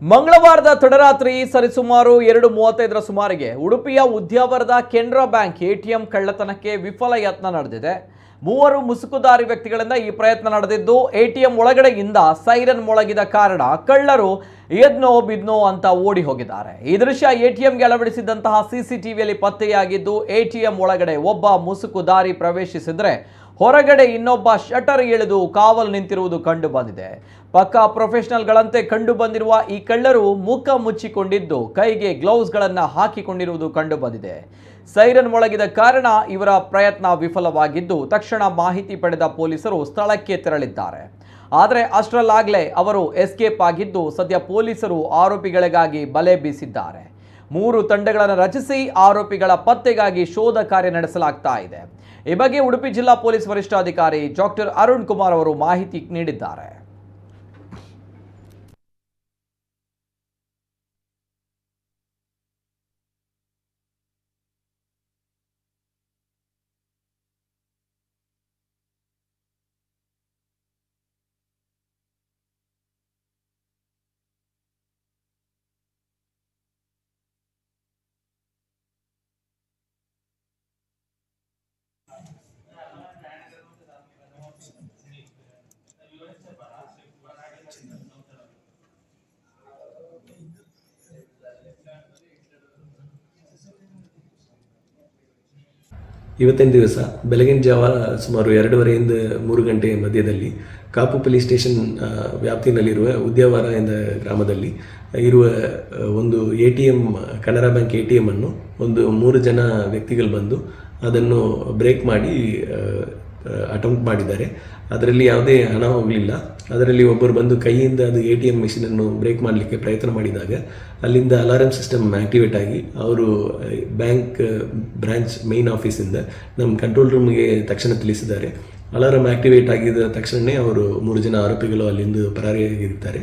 ಮಂಗಳವಾರದ ತಡರಾತ್ರಿ ಸರಿಸುಮಾರು 2:35 ಸುಮಾರಿಗೆ ಉಡುಪಿಯ ಉದ್ಯಾವರದ ಕೆನರಾ ಬ್ಯಾಂಕ್ ಎಟಿಎಂ ಕಳ್ಳತನಕ್ಕೆ ವಿಫಲ ಯತ್ನ ನಡೆದಿದೆ. ಮೂವರು ಮುಸುಕುದಾರಿ ವ್ಯಕ್ತಿಗಳಿಂದ ಈ ಪ್ರಯತ್ನ ನಡೆದಿದ್ದು ಎಟಿಎಂ ಒಳಗಡೆಯಿಂದ ಸೈರನ್ ಮೊಳಗಿದ ಕಾರಣ ಕಳ್ಳರು ಎದ್ನೋ ಬಿದ್ನೋ ಅಂತ ಓಡಿ ಹೋಗಿದ್ದಾರೆ. ಈ ದೃಶ್ಯ ಎಟಿಎಂಗೆ ಅಳವಡಿಸಿದಂತಹ ಸಿಸಿಟಿವಿಯಲ್ಲಿ ಪತ್ತೆಯಾಗಿದ್ದು ಎಟಿಎಂ ಒಳಗಡೆ ಒಬ್ಬ ಮುಸುಕುದಾರಿ ಪ್ರವೇಶಿಸಿದ್ರೆ ಹೊರಗಡೆ ಇನ್ನೊಬ್ಬ ಶಟರ್ ಎಳೆದು ಕಾವಲು ನಿಂತಿರುವುದು ಕಂಡು ಬಂದಿದೆ. ಪಕ್ಕಾ ಪ್ರೊಫೆಷನಲ್ಗಳಂತೆ ಕಂಡು ಬಂದಿರುವ ಈ ಕಳ್ಳರು ಮುಖ ಮುಚ್ಚಿಕೊಂಡಿದ್ದು ಕೈಗೆ ಗ್ಲೌಸ್ಗಳನ್ನು ಹಾಕಿಕೊಂಡಿರುವುದು ಕಂಡು ಬಂದಿದೆ. ಸೈರನ್ ಮೊಳಗಿದ ಕಾರಣ ಇವರ ಪ್ರಯತ್ನ ವಿಫಲವಾಗಿದ್ದು ತಕ್ಷಣ ಮಾಹಿತಿ ಪಡೆದ ಪೊಲೀಸರು ಸ್ಥಳಕ್ಕೆ ತೆರಳಿದ್ದಾರೆ. ಆದರೆ ಅಷ್ಟರಲ್ಲಾಗಲೇ ಅವರು ಎಸ್ಕೇಪ್ ಆಗಿದ್ದು ಸದ್ಯ ಪೊಲೀಸರು ಆರೋಪಿಗಳಿಗಾಗಿ ಬಲೆ ಬೀಸಿದ್ದಾರೆ. 3 ತಂಡಗಳನ್ನು ರಚಿಸಿ ಆರೋಪಿಗಳ ಪತ್ತೆಗಾಗಿ ಶೋಧ ಕಾರ್ಯ ನಡೆಸಲಾಗ್ತಾ ಇದೆ. ಈ ಬಗ್ಗೆ ಉಡುಪಿ ಜಿಲ್ಲಾ ಪೊಲೀಸ್ ವರಿಷ್ಠಾಧಿಕಾರಿ ಡಾಕ್ಟರ್ ಅರುಣ್ ಕುಮಾರ್ ಅವರು ಮಾಹಿತಿ ನೀಡಿದ್ದಾರೆ. ಇವತ್ತಿನ ದಿವಸ ಬೆಳಗಿನ ಜಾವ ಸುಮಾರು 2:15 3 ಗಂಟೆ ಮಧ್ಯದಲ್ಲಿ ಕಾಪು ಪೊಲೀಸ್ ಸ್ಟೇಷನ್ ವ್ಯಾಪ್ತಿನಲ್ಲಿರುವ ಉದ್ಯಾವರ ಎಂದ ಗ್ರಾಮದಲ್ಲಿ ಇರುವ ಒಂದು ಎಟಿಎಂ ಕೆನರಾ ಬ್ಯಾಂಕ್ ಎಟಿಎಂ ಅನ್ನು ಒಂದು 3 ಜನ ವ್ಯಕ್ತಿಗಳು ಬಂದು ಅದನ್ನು ಬ್ರೇಕ್ ಮಾಡಿ ಅಟೆಂಪ್ಟ್ ಮಾಡಿದ್ದಾರೆ. ಅದರಲ್ಲಿ ಯಾವುದೇ ಹಣ ಹೋಗಲಿಲ್ಲ. ಅದರಲ್ಲಿ ಒಬ್ಬರು ಬಂದು ಕೈಯಿಂದ ಅದು ಎಟಿಎಂ ಮೆಷಿನನ್ನು ಬ್ರೇಕ್ ಮಾಡಲಿಕ್ಕೆ ಪ್ರಯತ್ನ ಮಾಡಿದಾಗ ಅಲ್ಲಿಂದ ಅಲಾರಮ್ ಸಿಸ್ಟಮ್ ಆ್ಯಕ್ಟಿವೇಟ್ ಆಗಿ ಅವರು ಬ್ಯಾಂಕ್ ಬ್ರಾಂಚ್ ಮೇನ್ ಆಫೀಸಿಂದ ನಮ್ಮ ಕಂಟ್ರೋಲ್ ರೂಮ್ಗೆ ತಕ್ಷಣ ತಿಳಿಸಿದ್ದಾರೆ. ಅಲಾರಮ್ ಆ್ಯಕ್ಟಿವೇಟ್ ಆಗಿದ್ದ ತಕ್ಷಣವೇ ಅವರು 3 ಜನ ಆರೋಪಿಗಳು ಅಲ್ಲಿಂದ ಪರಾರಿಯಾಗಿರ್ತಾರೆ.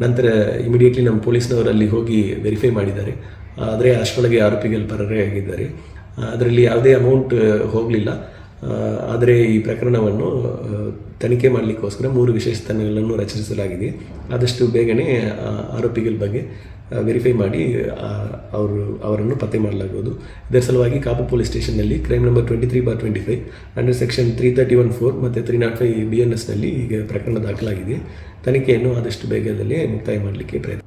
ನಂತರ ಇಮಿಡಿಯೇಟ್ಲಿ ನಮ್ಮ ಪೊಲೀಸ್ನವರು ಅಲ್ಲಿ ಹೋಗಿ ವೆರಿಫೈ ಮಾಡಿದ್ದಾರೆ. ಆದರೆ ಅಷ್ಟರೊಳಗೆ ಆರೋಪಿಗಳು ಪರಾರಿಯಾಗಿದ್ದಾರೆ. ಅದರಲ್ಲಿ ಯಾವುದೇ ಅಮೌಂಟ್ ಹೋಗಲಿಲ್ಲ. ಆದರೆ ಈ ಪ್ರಕರಣವನ್ನು ತನಿಖೆ ಮಾಡಲಿಕ್ಕೋಸ್ಕರ 3 ವಿಶೇಷ ತಂಡಗಳನ್ನು ರಚಿಸಲಾಗಿದೆ. ಆದಷ್ಟು ಬೇಗನೆ ಆರೋಪಿಗಳ ಬಗ್ಗೆ ವೆರಿಫೈ ಮಾಡಿ ಅವರನ್ನು ಪತ್ತೆ ಮಾಡಲಾಗುವುದು. ಇದರ ಸಲುವಾಗಿ ಕಾಪು ಪೊಲೀಸ್ ಸ್ಟೇಷನ್ನಲ್ಲಿ ಕ್ರೈಮ್ ನಂಬರ್ 23/25 ಅಂಡರ್ ಸೆಕ್ಷನ್ 331(4) ಮತ್ತು 305 BNSನಲ್ಲಿ ಈಗ ಪ್ರಕರಣ ದಾಖಲಾಗಿದೆ. ತನಿಖೆಯನ್ನು ಆದಷ್ಟು ಬೇಗದಲ್ಲೇ ಮುಕ್ತಾಯ ಮಾಡಲಿಕ್ಕೆ ಪ್ರಯತ್ನ